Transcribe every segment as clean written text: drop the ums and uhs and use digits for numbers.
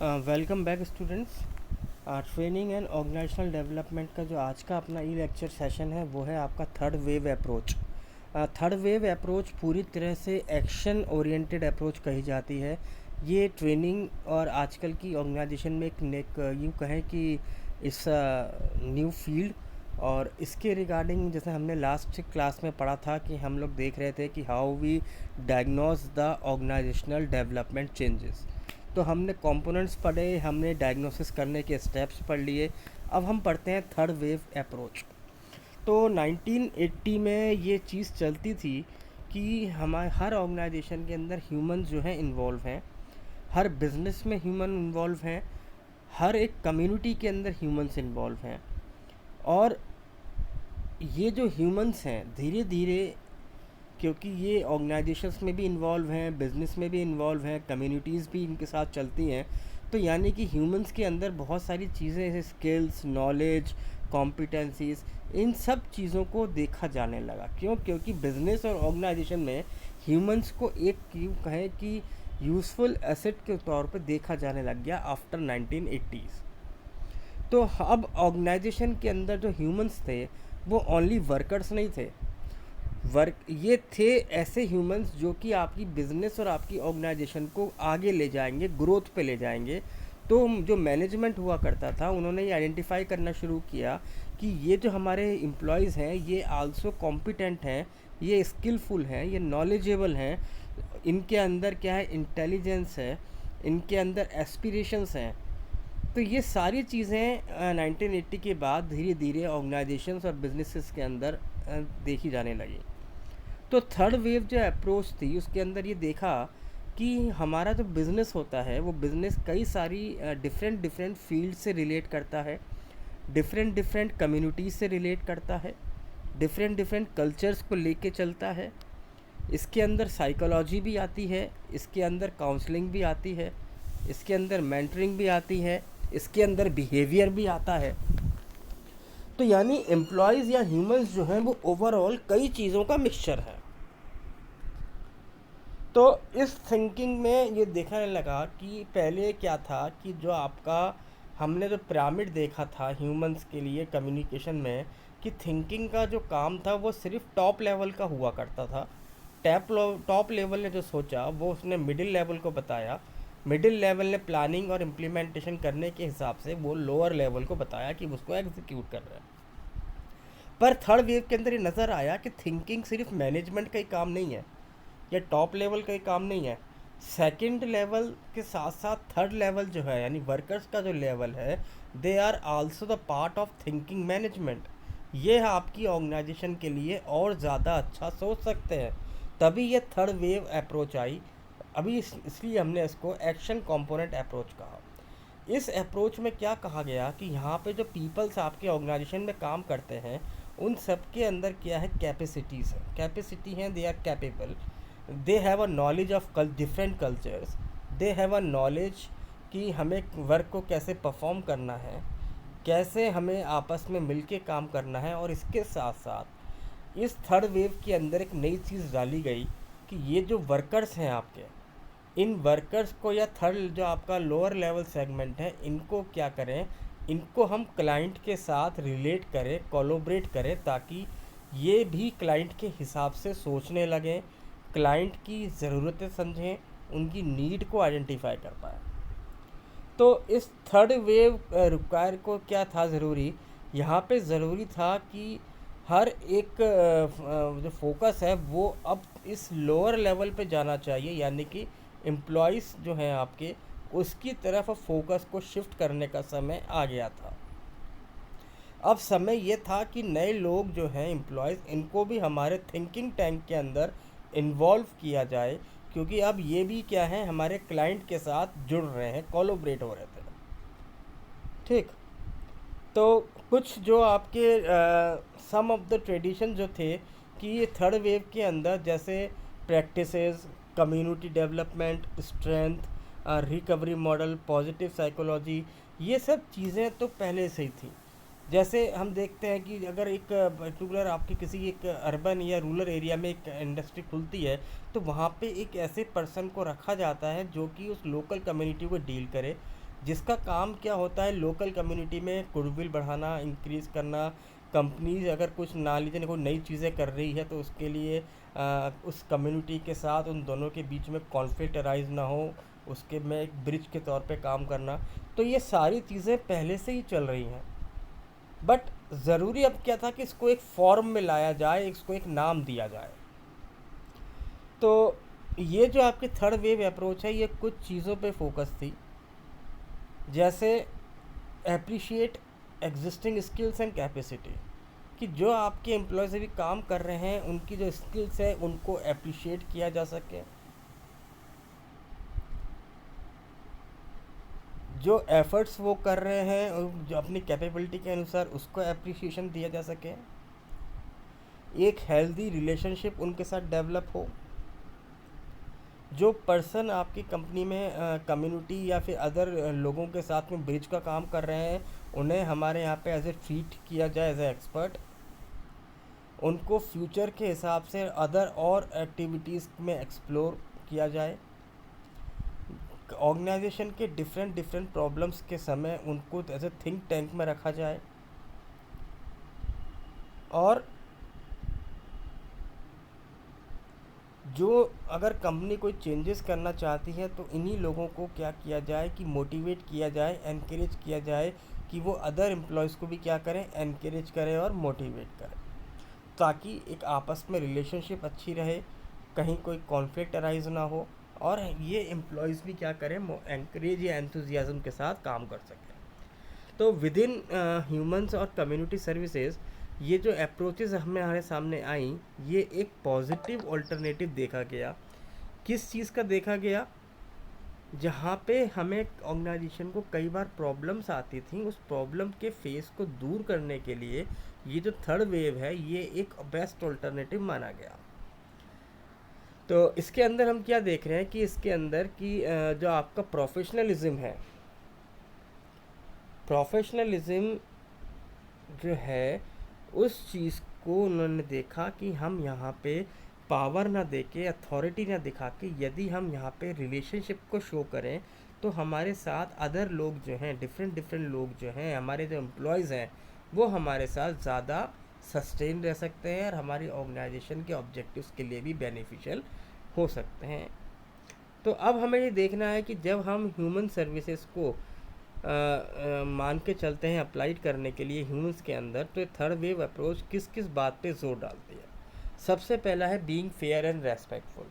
Welcome back students. Training and organisational development का जो आज का अपना ई लेक्चर सेशन है वो है आपका third wave approach. Third wave approach पूरी तरह से एक्शन ओरिएंटेड अप्रोच कही जाती है। ये ट्रेनिंग और आजकल की ऑर्गेनाइजेशन में एक यूँ कहें कि इस न्यू फील्ड। और इसके रिगार्डिंग जैसे हमने लास्ट क्लास में पढ़ा था कि हम लोग देख रहे थे कि how we diagnose the organisational development changes. तो हमने कंपोनेंट्स पढ़े, हमने डायग्नोसिस करने के स्टेप्स पढ़ लिए। अब हम पढ़ते हैं थर्ड वेव अप्रोच। तो 1980 में ये चीज़ चलती थी कि हमारे हर ऑर्गेनाइजेशन के अंदर ह्यूमंस जो हैं इन्वॉल्व हैं, हर बिजनेस में ह्यूमन इन्वॉल्व हैं, हर एक कम्युनिटी के अंदर ह्यूमंस इन्वॉल्व हैं। और ये जो ह्यूमंस हैं धीरे धीरे, क्योंकि ये ऑर्गेनाइजेशंस में भी इन्वॉल्व हैं, बिजनेस में भी इन्वॉल्व हैं, कम्युनिटीज़ भी इनके साथ चलती हैं, तो यानी कि ह्यूमंस के अंदर बहुत सारी चीज़ें जैसे स्किल्स, नॉलेज, कॉम्पिटेंसीज, इन सब चीज़ों को देखा जाने लगा। क्यों? क्योंकि बिजनेस और ऑर्गेनाइजेशन में ह्यूमंस को एक यूँ कहें कि यूज़फुल एसेट के तौर पर देखा जाने लग गया आफ्टर 1980s। तो अब ऑर्गेनाइजेशन के अंदर जो ह्यूमंस थे वो ओनली वर्कर्स नहीं थे। ये थे ऐसे ह्यूमंस जो कि आपकी बिजनेस और आपकी ऑर्गेनाइजेशन को आगे ले जाएंगे, ग्रोथ पे ले जाएंगे। तो जो मैनेजमेंट हुआ करता था उन्होंने ये आइडेंटिफाई करना शुरू किया कि ये जो हमारे एम्प्लॉयज़ हैं ये आल्सो कॉम्पिटेंट हैं, ये स्किलफुल हैं, ये नॉलेजेबल हैं, इनके अंदर क्या है, इंटेलिजेंस है, इनके अंदर एस्पिरेशंस हैं। तो ये सारी चीज़ें 1980 के बाद धीरे धीरे ऑर्गेनाइजेशंस और बिजनेसेस के अंदर देखी जाने लगी। तो थर्ड वेव जो अप्रोच थी उसके अंदर ये देखा कि हमारा जो बिज़नेस होता है वो बिज़नेस कई सारी डिफरेंट डिफरेंट फील्ड से रिलेट करता है, डिफरेंट डिफरेंट कम्युनिटीज़ से रिलेट करता है, डिफरेंट डिफरेंट कल्चर्स को लेके चलता है। इसके अंदर साइकोलॉजी भी आती है, इसके अंदर काउंसलिंग भी आती है, इसके अंदर मेंटरिंग भी आती है, इसके अंदर बिहेवियर भी आता है। तो यानी एम्प्लॉयज़ या ह्यूमंस जो हैं वो ओवरऑल कई चीज़ों का मिक्सचर है। तो इस थिंकिंग में ये देखने लगा कि पहले क्या था कि जो आपका हमने जो पिरामिड देखा था ह्यूमंस के लिए कम्युनिकेशन में, कि थिंकिंग का जो काम था वो सिर्फ टॉप लेवल का हुआ करता था। टॉप लेवल ने जो सोचा वो उसने मिडिल लेवल को बताया, मिडिल लेवल ने प्लानिंग और इम्प्लीमेंटेशन करने के हिसाब से वो लोअर लेवल को बताया कि उसको एग्जीक्यूट कर रहा है। पर थर्ड वेव के अंदर ये नज़र आया कि थिंकिंग सिर्फ मैनेजमेंट का ही काम नहीं है, या टॉप लेवल का ही काम नहीं है। सेकंड लेवल के साथ साथ थर्ड लेवल जो है यानी वर्कर्स का जो लेवल है, they are also the part of thinking management. ये आपकी ऑर्गेनाइजेशन के लिए और ज़्यादा अच्छा सोच सकते हैं। तभी ये थर्ड वेव अप्रोच आई। अभी इसलिए हमने इसको एक्शन कंपोनेंट अप्रोच कहा। इस अप्रोच में क्या कहा गया कि यहाँ पे जो पीपल्स आपके ऑर्गेनाइजेशन में काम करते हैं उन सब के अंदर क्या है, कैपेसिटीज़ है, कैपेसिटी हैं, they are capable, they have a knowledge of different cultures, they have a knowledge कि हमें वर्क को कैसे परफॉर्म करना है, कैसे हमें आपस में मिलके काम करना है। और इसके साथ साथ इस थर्ड वेव के अंदर एक नई चीज़ डाली गई कि ये जो वर्कर्स हैं आपके, इन वर्कर्स को या थर्ड जो आपका लोअर लेवल सेगमेंट है इनको क्या करें, इनको हम क्लाइंट के साथ रिलेट करें, कोलैबोरेट करें, ताकि ये भी क्लाइंट के हिसाब से सोचने लगें, क्लाइंट की ज़रूरतें समझें, उनकी नीड को आइडेंटिफाई कर पाए। तो इस थर्ड वेव रिक्वायर को क्या था ज़रूरी, यहाँ पे ज़रूरी था कि हर एक जो फोकस है वो अब इस लोअर लेवल पे जाना चाहिए, यानी कि एम्प्लॉयज़ जो हैं आपके, उसकी तरफ फोकस को शिफ्ट करने का समय आ गया था। अब समय ये था कि नए लोग जो हैं एम्प्लॉयज़, इनको भी हमारे थिंकिंग टैंक के अंदर इन्वॉल्व किया जाए, क्योंकि अब ये भी क्या है, हमारे क्लाइंट के साथ जुड़ रहे हैं, कोलैबोरेट हो रहे थे। ठीक। तो कुछ जो आपके सम ऑफ द ट्रेडिशन जो थे कि ये थर्ड वेव के अंदर जैसे practices, community development, strength, recovery model, positive psychology, ये सब चीज़ें तो पहले से ही थी। जैसे हम देखते हैं कि अगर एक पर्टिकुलर आपके किसी एक अर्बन या रूरल एरिया में एक इंडस्ट्री खुलती है तो वहाँ पे एक ऐसे पर्सन को रखा जाता है जो कि उस लोकल कम्युनिटी को डील करे, जिसका काम क्या होता है, लोकल कम्युनिटी में गुडविल बढ़ाना, इंक्रीज़ करना। कंपनीज अगर कुछ ना लीजिए कोई नई चीज़ें कर रही है तो उसके लिए उस कम्युनिटी के साथ उन दोनों के बीच में कॉन्फ्लिक्ट अराइज ना हो, उसके में एक ब्रिज के तौर पे काम करना। तो ये सारी चीज़ें पहले से ही चल रही हैं, बट ज़रूरी अब क्या था कि इसको एक फॉर्म में लाया जाए, इसको एक नाम दिया जाए। तो ये जो आपकी थर्ड वेव अप्रोच है, ये कुछ चीज़ों पे फोकस थी, जैसे appreciate existing skills and capacity, कि जो आपके एम्प्लॉयज़ अभी काम कर रहे हैं उनकी जो स्किल्स है उनको एप्रिशिएट किया जा सके, जो एफर्ट्स वो कर रहे हैं जो अपनी कैपेबिलिटी के अनुसार उसको एप्रिसिएशन दिया जा सके, एक हेल्दी रिलेशनशिप उनके साथ डेवलप हो, जो पर्सन आपकी कंपनी में कम्युनिटी या फिर अदर लोगों के साथ में ब्रिज का काम कर रहे हैं उन्हें हमारे यहाँ पे एज ए ट्रीट किया जाए एज ए एक्सपर्ट, उनको फ्यूचर के हिसाब से अदर और एक्टिविटीज़ में एक्सप्लोर किया जाए, ऑर्गेनाइजेशन के डिफरेंट डिफरेंट प्रॉब्लम्स के समय उनको एज ए थिंक टैंक में रखा जाए, और जो अगर कंपनी कोई चेंजेस करना चाहती है तो इन्हीं लोगों को क्या किया जाए कि मोटिवेट किया जाए, एनकरेज किया जाए कि वो अदर एम्प्लॉयज़ को भी क्या करें, एनकरेज करें और मोटिवेट करें, ताकि एक आपस में रिलेशनशिप अच्छी रहे, कहीं कोई कॉन्फ्लिक्ट अराइज ना हो, और ये एम्प्लॉयज़ भी क्या करें, एनकरेज या एंथुजियाज़म के साथ काम कर सकें। तो विद इन ह्यूमंस और कम्युनिटी सर्विसेज ये जो अप्रोचेज़ हमारे सामने आई, ये एक पॉजिटिव ऑल्टरनेटिव देखा गया। किस चीज़ का देखा गया, जहाँ पे हमें ऑर्गेनाइजेशन को कई बार प्रॉब्लम्स आती थी, उस प्रॉब्लम के फेस को दूर करने के लिए ये जो थर्ड वेव है ये एक बेस्ट ऑल्टरनेटिव माना गया। तो इसके अंदर हम क्या देख रहे हैं कि इसके अंदर कि जो आपका प्रोफेशनलिज्म है, प्रोफेशनलिज्म जो है उस चीज़ को उन्होंने देखा कि हम यहाँ पे पावर ना देके, अथॉरिटी ना दिखा के, यदि हम यहाँ पे रिलेशनशिप को शो करें तो हमारे साथ अदर लोग जो हैं, डिफरेंट डिफरेंट लोग जो हैं, हमारे जो एम्प्लॉयज़ हैं वो हमारे साथ ज़्यादा सस्टेन रह सकते हैं और हमारी ऑर्गेनाइजेशन के ऑब्जेक्टिव्स के लिए भी बेनिफिशियल हो सकते हैं। तो अब हमें ये देखना है कि जब हम ह्यूमन सर्विसेज को मान के चलते हैं अप्लाइड करने के लिए ह्यूमंस के अंदर, तो थर्ड वेव अप्रोच किस किस बात पे जोर डालती है। सबसे पहला है बीइंग फेयर एंड रेस्पेक्टफुल।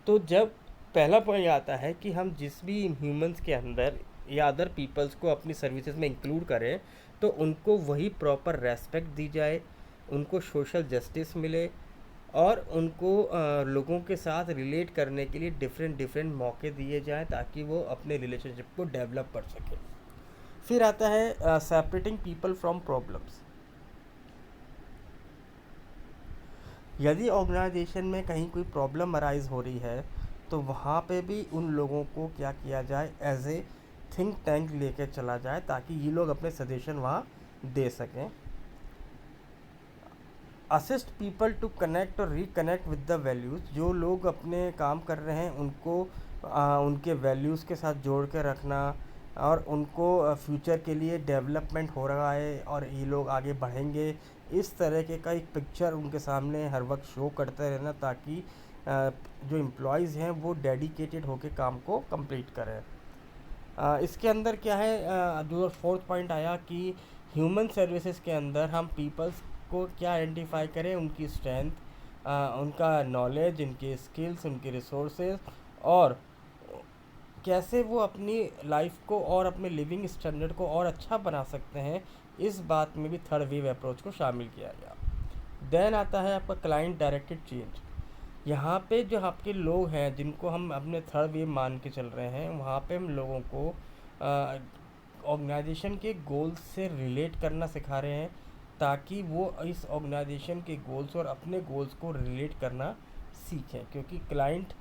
तो जब पहला पॉइंट आता है कि हम जिस भी ह्यूमंस के अंदर या अदर पीपल्स को अपनी सर्विसेज में इंक्लूड करें तो उनको वही प्रॉपर रेस्पेक्ट दी जाए, उनको सोशल जस्टिस मिले, और उनको लोगों के साथ रिलेट करने के लिए डिफरेंट डिफरेंट मौके दिए जाएं ताकि वो अपने रिलेशनशिप को डेवलप कर सकें। फिर आता है सेपरेटिंग पीपल फ्रॉम प्रॉब्लम्स। यदि ऑर्गेनाइजेशन में कहीं कोई प्रॉब्लम अराइज हो रही है तो वहाँ पे भी उन लोगों को क्या किया जाए, एज ए थिंक टैंक लेके चला जाए ताकि ये लोग अपने सजेशन वहाँ दे सकें। असिस्ट पीपल टू कनेक्ट और रिकनेक्ट विद द वैल्यूज़। जो लोग अपने काम कर रहे हैं उनको उनके वैल्यूज़ के साथ जोड़ के रखना, और उनको फ्यूचर के लिए डेवलपमेंट हो रहा है और ये लोग आगे बढ़ेंगे, इस तरह के का एक पिक्चर उनके सामने हर वक्त शो करते रहना ताकि जो एम्प्लॉयज़ हैं वो डेडिकेटेड होकर काम को कंप्लीट करें। इसके अंदर क्या है, जो फोर्थ पॉइंट आया कि ह्यूमन सर्विसेज के अंदर हम पीपल्स को क्या आइडेंटिफाई करें, उनकी स्ट्रेंथ, उनका नॉलेज, उनके स्किल्स, उनके रिसोर्सेज, और कैसे वो अपनी लाइफ को और अपने लिविंग स्टैंडर्ड को और अच्छा बना सकते हैं। इस बात में भी थर्ड वेव अप्रोच को शामिल किया गया। देन आता है आपका क्लाइंट डायरेक्टेड चेंज। यहाँ पे जो आपके लोग हैं जिनको हम अपने थर्ड वेव मान के चल रहे हैं, वहाँ पे हम लोगों को ऑर्गेनाइजेशन के गोल्स से रिलेट करना सिखा रहे हैं ताकि वो इस ऑर्गेनाइजेशन के गोल्स और अपने गोल्स को रिलेट करना सीखें, क्योंकि क्लाइंट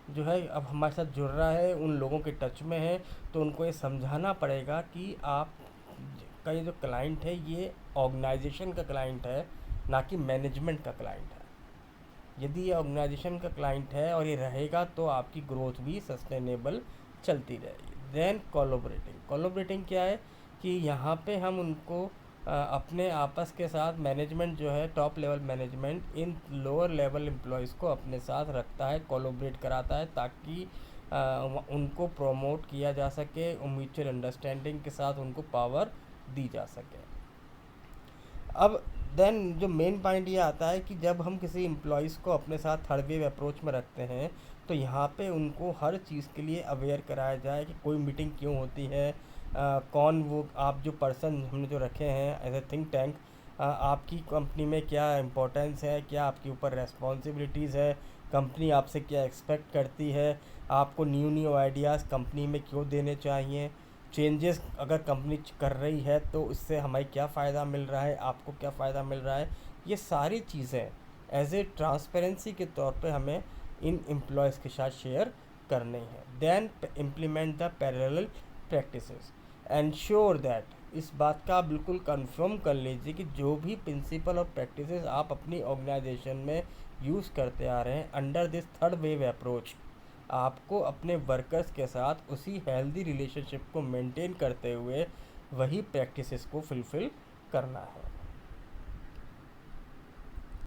जो है अब हमारे साथ जुड़ रहा है, उन लोगों के टच में है, तो उनको ये समझाना पड़ेगा कि आप का ये जो क्लाइंट है ये ऑर्गेनाइजेशन का क्लाइंट है, ना कि मैनेजमेंट का क्लाइंट है। यदि ये ऑर्गेनाइजेशन का क्लाइंट है और ये रहेगा तो आपकी ग्रोथ भी सस्टेनेबल चलती रहेगी। Then collaborating. कोलैबोरेटिंग क्या है कि यहाँ पे हम उनको अपने आपस के साथ मैनेजमेंट जो है, टॉप लेवल मैनेजमेंट इन लोअर लेवल एम्प्लॉयज़ को अपने साथ रखता है, कोलैबोरेट कराता है, ताकि उनको प्रमोट किया जा सके, म्यूचुअल अंडरस्टैंडिंग के साथ उनको पावर दी जा सके। अब देन जो मेन पॉइंट ये आता है कि जब हम किसी एम्प्लॉयज़ को अपने साथ थर्ड वेव अप्रोच में रखते हैं, तो यहाँ पे उनको हर चीज़ के लिए अवेयर कराया जाए कि कोई मीटिंग क्यों होती है, कौन वो आप जो पर्सन हमने जो रखे हैं एज ए थिंक टैंक, आपकी कंपनी में क्या इम्पोर्टेंस है, क्या आपके ऊपर रेस्पॉन्सिबिलिटीज़ है, कंपनी आपसे क्या एक्सपेक्ट करती है, आपको न्यू न्यू आइडियाज़ कंपनी में क्यों देने चाहिए, चेंजेस अगर कंपनी कर रही है तो इससे हमें क्या फ़ायदा मिल रहा है, आपको क्या फ़ायदा मिल रहा है। ये सारी चीज़ें एज ए ट्रांसपेरेंसी के तौर पे हमें इन एम्प्लॉयज़ के साथ शेयर करनी है। Then implement the parallel practices, ensure that, इस बात का आप बिल्कुल कंफर्म कर लीजिए कि जो भी प्रिंसिपल और प्रैक्टिसेस आप अपनी ऑर्गेनाइजेशन में यूज़ करते आ रहे हैं under this third wave approach, आपको अपने वर्कर्स के साथ उसी हेल्दी रिलेशनशिप को मेंटेन करते हुए वही प्रैक्टिसेस को फुलफ़िल करना है।